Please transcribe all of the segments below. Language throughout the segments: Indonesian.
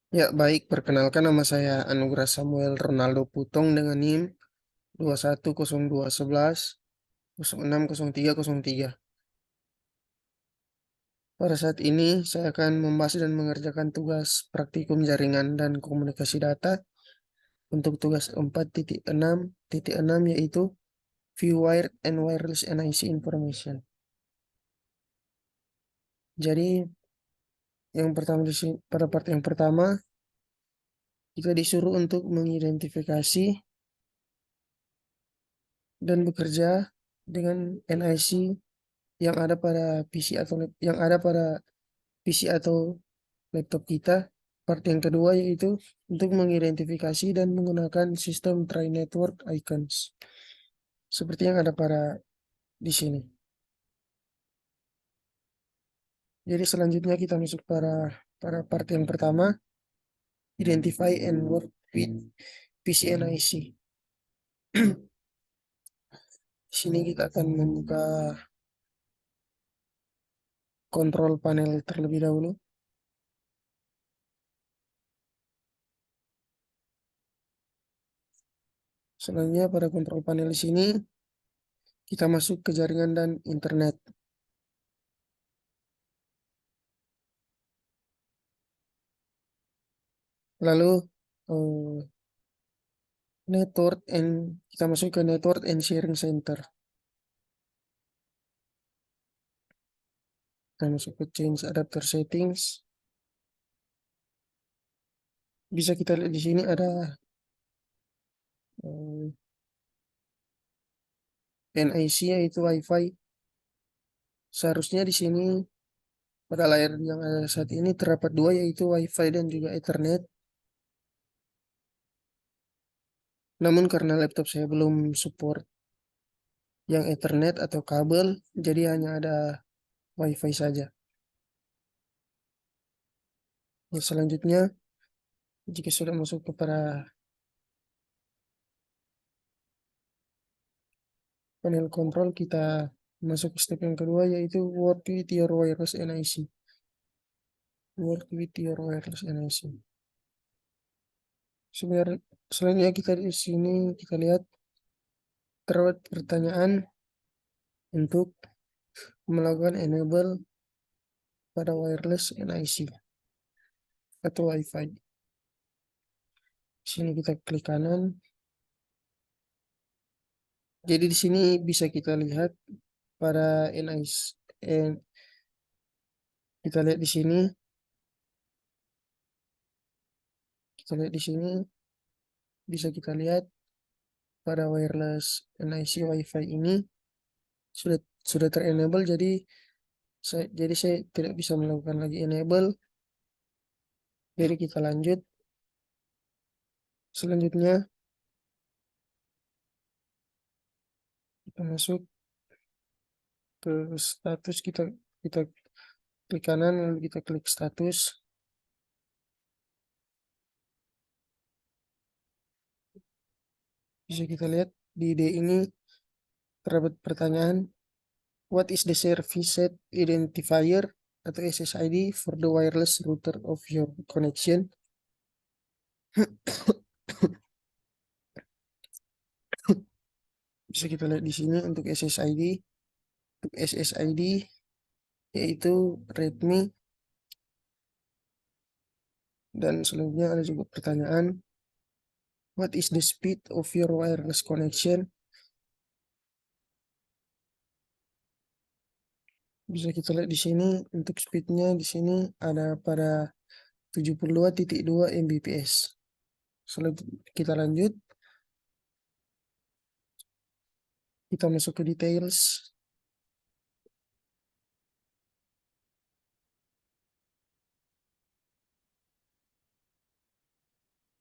Ya, baik. Perkenalkan nama saya Anugrah Samuel Ronaldo Putong dengan NIM 210211 060303. Pada saat ini, saya akan membahas dan mengerjakan tugas praktikum jaringan dan komunikasi data untuk tugas 4.6.6 yaitu View Wired and Wireless NIC Information. Jadi, yang pertama pada part yang pertama, kita disuruh untuk mengidentifikasi dan bekerja dengan NIC yang ada pada PC atau laptop kita. Part yang kedua yaitu untuk mengidentifikasi dan menggunakan sistem tri-network icons seperti yang ada pada di sini. Jadi selanjutnya kita masuk para part yang pertama, identify and work with PCNIC. Di sini kita akan membuka kontrol panel terlebih dahulu. Selanjutnya pada kontrol panel di sini kita masuk ke jaringan dan internet. Lalu eh, kita masuk ke network and sharing center. Kita masuk ke change adapter settings. Bisa kita lihat di sini ada eh, NIC yaitu WiFi. Seharusnya di sini pada layar yang ada saat ini terdapat dua yaitu WiFi dan juga Ethernet. Namun karena laptop saya belum support yang Ethernet atau kabel, jadi hanya ada WiFi saja. Yang selanjutnya, jika sudah masuk kepada panel kontrol, kita masuk ke step yang kedua yaitu work with your wireless NIC. Work with your wireless NIC. Selanjutnya kita di sini kita lihat terdapat pertanyaan untuk melakukan enable pada wireless NIC atau WiFi. Di sini kita klik kanan. Jadi di sini bisa kita lihat pada NIC. Kita lihat di sini. Kita lihat di sini bisa kita lihat pada wireless NIC WiFi ini sudah terenable. Jadi saya tidak bisa melakukan lagi enable. Jadi kita lanjut. Selanjutnya kita masuk ke status, kita klik kanan lalu kita klik status. Bisa kita lihat di ID ini terdapat pertanyaan, what is the service set identifier atau SSID for the wireless router of your connection? Bisa kita lihat di sini untuk SSID. Untuk SSID yaitu Redmi. Dan selanjutnya ada juga pertanyaan, what is the speed of your wireless connection? Bisa kita lihat di sini untuk speednya di sini ada pada 72.2 Mbps. Selanjutnya kita lanjut. Kita masuk ke details.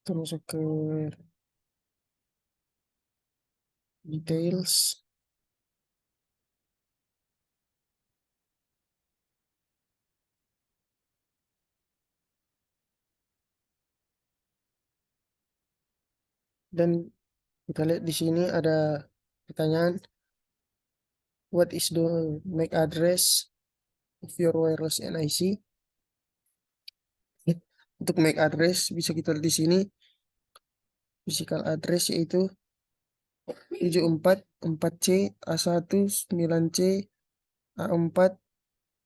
Kita masuk ke details. Dan kita lihat di sini ada pertanyaan, what is the MAC address of your wireless NIC? Untuk MAC address bisa kita lihat di sini. Physical address yaitu 74 c A1 9C A4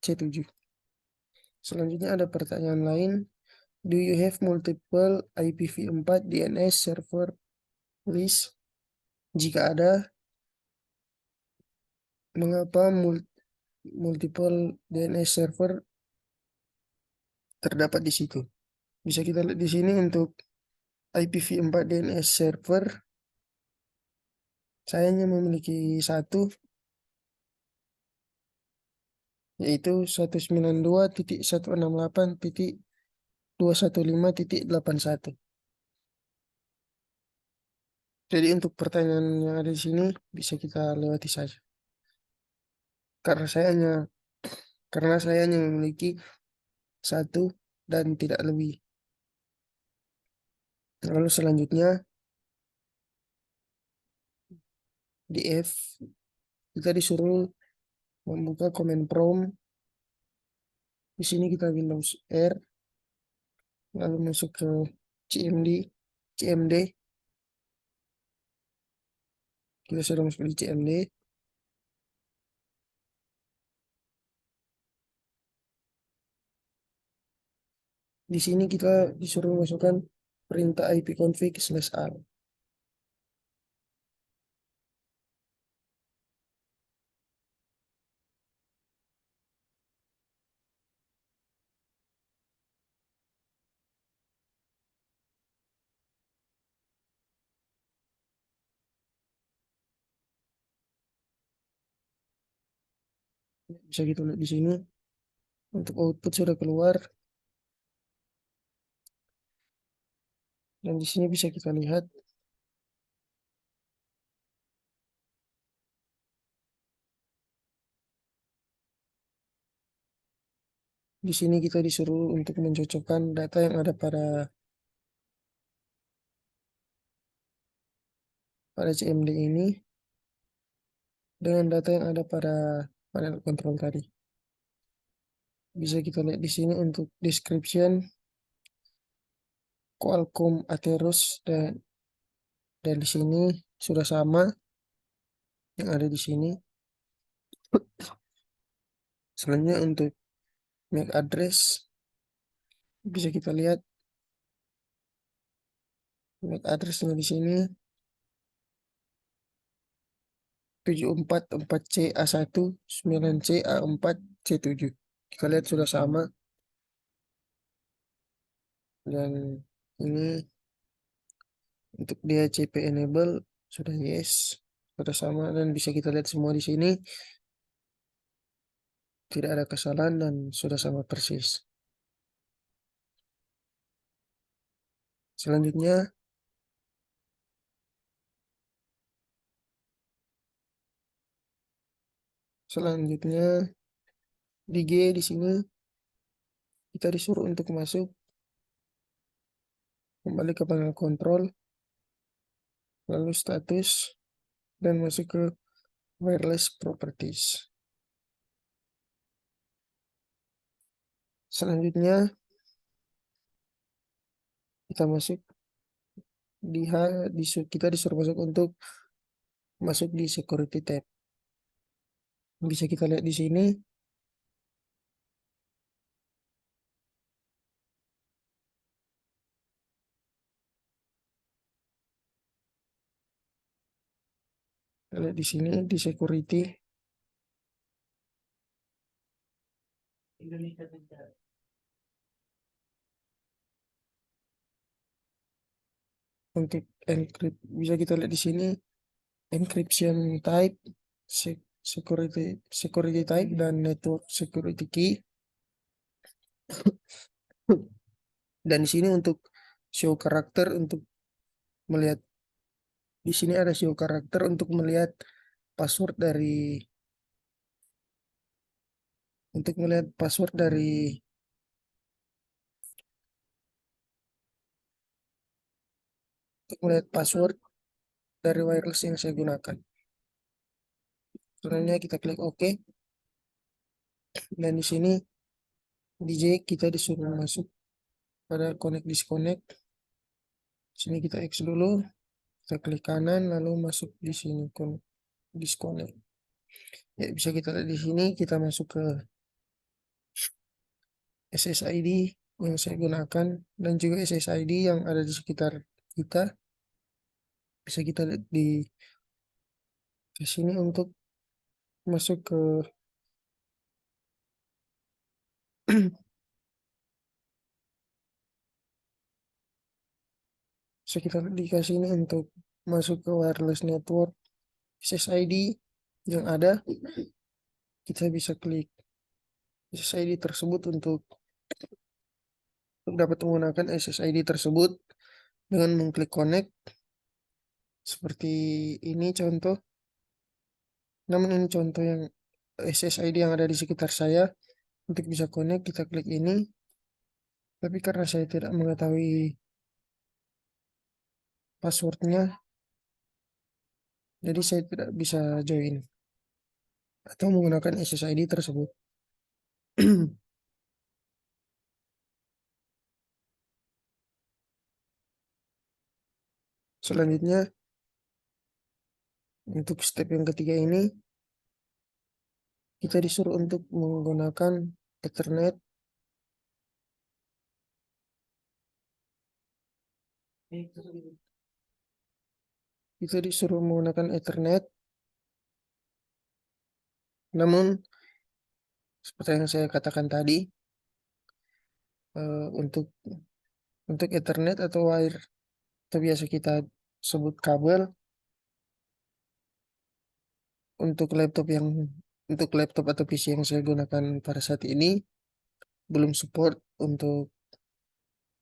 C7. Selanjutnya ada pertanyaan lain. Do you have multiple IPv4 DNS server list? Jika ada, mengapa multiple DNS server terdapat di situ? Bisa kita lihat di sini untuk IPv4 DNS server, saya hanya memiliki satu, yaitu 192.168.215.81. Jadi untuk pertanyaan yang ada di sini bisa kita lewati saja. Karena saya hanya memiliki satu dan tidak lebih. Lalu selanjutnya di F kita disuruh membuka command prompt. Di sini kita Windows R, lalu masuk ke CMD. Kita sudah masuk di CMD. Di sini kita disuruh masukkan perintah ipconfig/r. Bisa kita lihat di sini. Untuk output sudah keluar. Dan di sini bisa kita lihat di sini kita disuruh untuk mencocokkan data yang ada pada CMD ini dengan data yang ada pada panel control tadi. Bisa kita lihat di sini untuk description Qualcomm Atheros dan di sini sudah sama yang ada di sini. Selanjutnya untuk MAC address bisa kita lihat MAC addressnya di sini 744C A1 9C A4 C7. Kita lihat sudah sama, dan ini untuk DHCP enable sudah yes, sudah sama, dan bisa kita lihat semua di sini tidak ada kesalahan dan sudah sama persis. Selanjutnya di G di sini kita disuruh untuk masuk kembali ke panel kontrol, lalu status, dan masuk ke wireless properties. Selanjutnya kita masuk kita disuruh masuk untuk masuk di security tab. Bisa kita lihat di sini di security untuk encrypt, bisa kita lihat di sini encryption type, security type, dan network security key. Dan di sini untuk show karakter untuk melihat di sini ada show karakter untuk melihat password dari untuk melihat password dari wireless yang saya gunakan. Selanjutnya kita klik OK, dan di sini DJ kita disuruh masuk pada connect disconnect. Sini kita X dulu, kita klik kanan lalu masuk di sini disconnect. Ya, bisa kita lihat di sini kita masuk ke SSID yang saya gunakan dan juga SSID yang ada di sekitar kita. Bisa kita lihat di sini untuk masuk ke sekitar dikasih ini untuk masuk ke wireless network SSID yang ada. Kita bisa klik SSID tersebut untuk dapat menggunakan SSID tersebut dengan mengklik connect seperti ini contoh. Namun ini contoh yang SSID yang ada di sekitar saya. Untuk bisa connect kita klik ini, tapi karena saya tidak mengetahui passwordnya, jadi saya tidak bisa join atau menggunakan SSID tersebut. Selanjutnya, untuk step yang ketiga ini, kita disuruh untuk menggunakan Ethernet. Kita disuruh menggunakan Ethernet, namun seperti yang saya katakan tadi, untuk Ethernet atau wire atau biasa kita sebut kabel, untuk laptop atau PC yang saya gunakan pada saat ini belum support untuk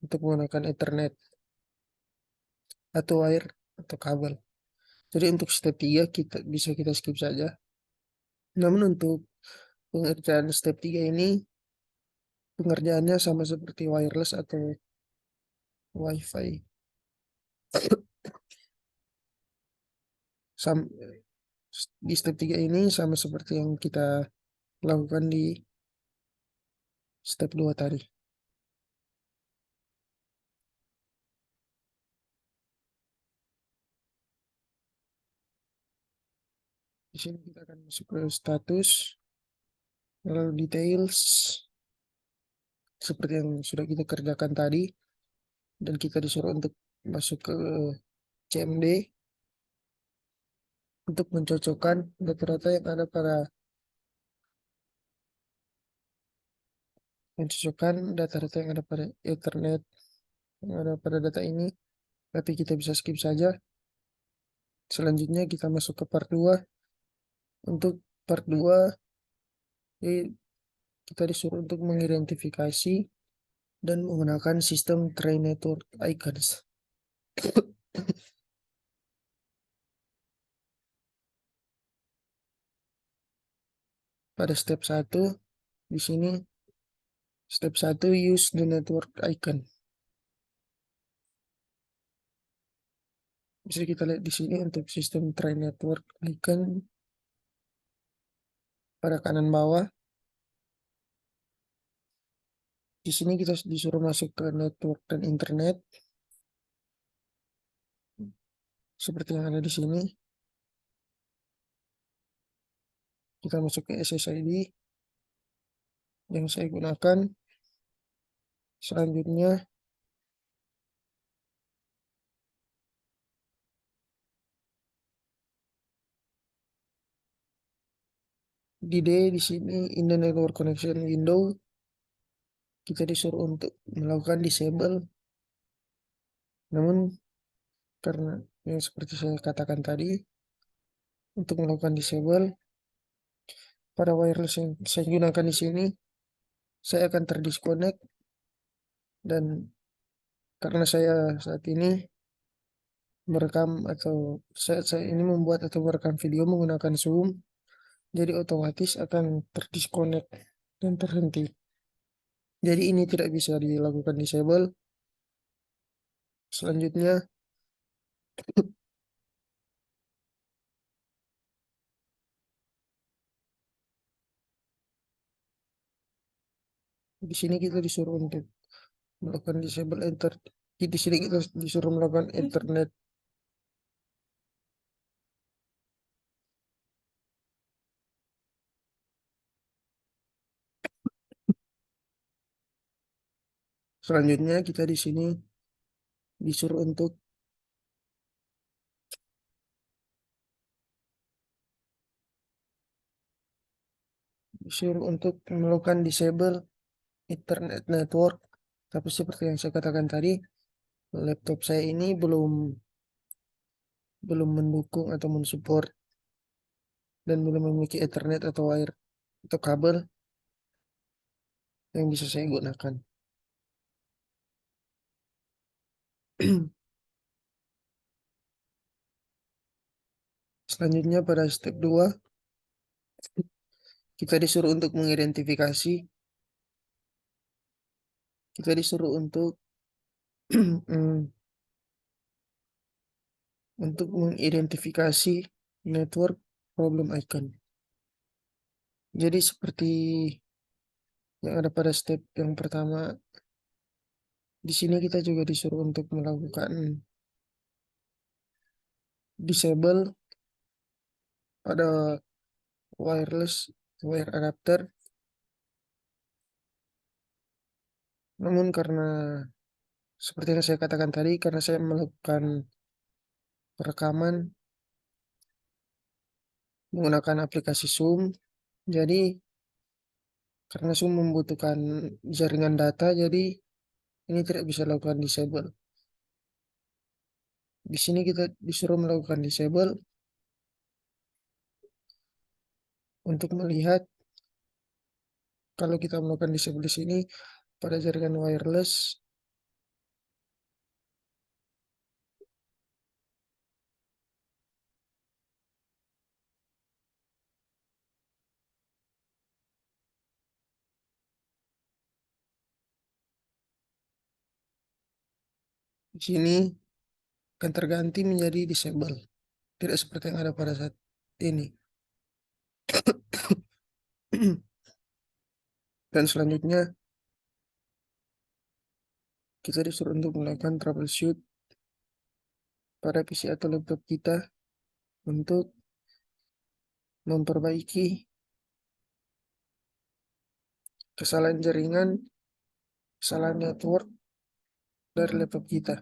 menggunakan Ethernet atau wire atau kabel. Jadi untuk step 3 kita skip saja. Namun untuk pengerjaan step 3 ini pengerjaannya sama seperti wireless atau WiFi. Sam- di step 3 ini sama seperti yang kita lakukan di step 2 tadi. Di sini kita akan masuk ke status, lalu details, seperti yang sudah kita kerjakan tadi, dan kita disuruh untuk masuk ke CMD untuk mencocokkan data-data yang ada pada Ethernet yang ada pada data ini, tapi kita bisa skip saja. Selanjutnya kita masuk ke part 2. Untuk part 2, kita disuruh untuk mengidentifikasi dan menggunakan sistem train network icons. Pada step 1, di sini step 1 use the network icon. Bisa kita lihat di sini untuk sistem train network icon pada kanan bawah. Di sini kita disuruh masuk ke network dan internet seperti yang ada di sini. Kita masuk ke SSID yang saya gunakan. Selanjutnya di D di sini in the network connection window kita disuruh untuk melakukan disable. Namun karena yang seperti saya katakan tadi, untuk melakukan disable pada wireless yang saya gunakan di sini, saya akan terdisconnect, dan karena saya saat ini merekam atau saya ini membuat atau merekam video menggunakan Zoom, jadi otomatis akan terdisconnect dan terhenti. Jadi ini tidak bisa dilakukan disable. Selanjutnya di sini kita disuruh untuk melakukan disable enter. Di sini kita disuruh melakukan internet. Selanjutnya kita di sini disuruh untuk melakukan disable internet network. Tapi seperti yang saya katakan tadi, laptop saya ini belum mendukung atau mensupport dan belum memiliki Ethernet atau wire atau kabel yang bisa saya gunakan. Selanjutnya pada step 2 kita disuruh untuk mengidentifikasi, kita disuruh untuk untuk mengidentifikasi network problem icon. Jadi seperti yang ada pada step yang pertama, di sini kita juga disuruh untuk melakukan disable pada wireless wire adapter. Namun karena seperti yang saya katakan tadi, karena saya melakukan perekaman menggunakan aplikasi Zoom, jadi karena Zoom membutuhkan jaringan data, jadi ini tidak bisa lakukan disable. Di sini kita disuruh melakukan disable untuk melihat kalau kita melakukan disable di sini pada jaringan wireless, di sini akan terganti menjadi disable, tidak seperti yang ada pada saat ini. Dan selanjutnya kita disuruh untuk melakukan troubleshoot pada PC atau laptop kita untuk memperbaiki kesalahan jaringan, kesalahan network dari laptop kita.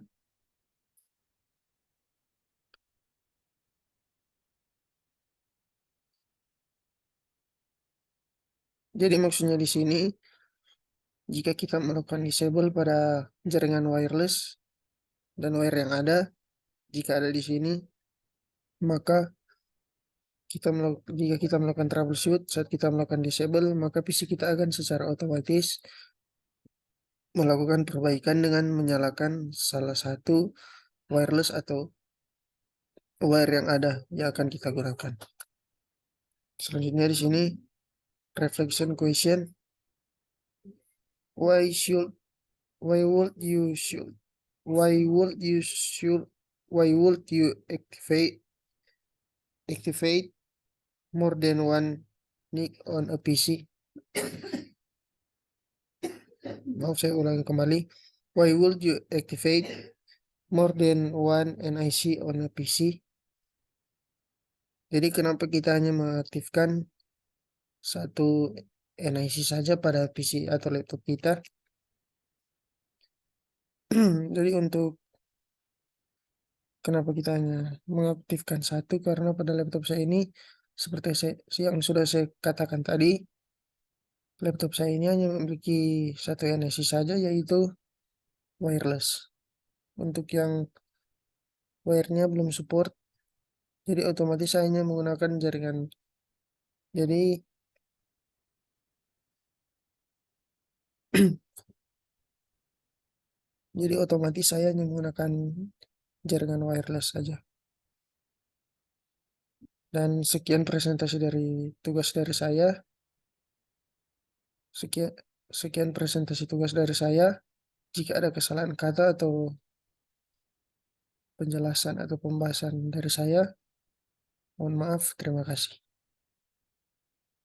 Jadi maksudnya di sini, jika kita melakukan disable pada jaringan wireless dan wire yang ada, jika ada di sini, maka jika kita melakukan troubleshoot saat kita melakukan disable, maka PC kita akan secara otomatis melakukan perbaikan dengan menyalakan salah satu wireless atau wire yang ada yang akan kita gunakan. Selanjutnya di sini reflection question. Why should why would you should why would you should why would you activate more than one NIC on a PC? Mau saya ulangi kembali. Why would you activate more than one NIC on a PC? Jadi kenapa kita hanya mengaktifkan satu NIC saja pada PC atau laptop kita? Jadi untuk kenapa kita hanya mengaktifkan satu, karena pada laptop saya ini seperti yang sudah saya katakan tadi, laptop saya ini hanya memiliki satu NIC saja, yaitu wireless. Untuk yang wire-nya belum support, jadi otomatis saya hanya menggunakan jaringan. Jadi jadi otomatis saya hanya menggunakan jaringan wireless saja. Dan sekian presentasi dari tugas dari saya. Sekian sekian presentasi tugas dari saya. Jika ada kesalahan kata atau penjelasan atau pembahasan dari saya, mohon maaf. Terima kasih.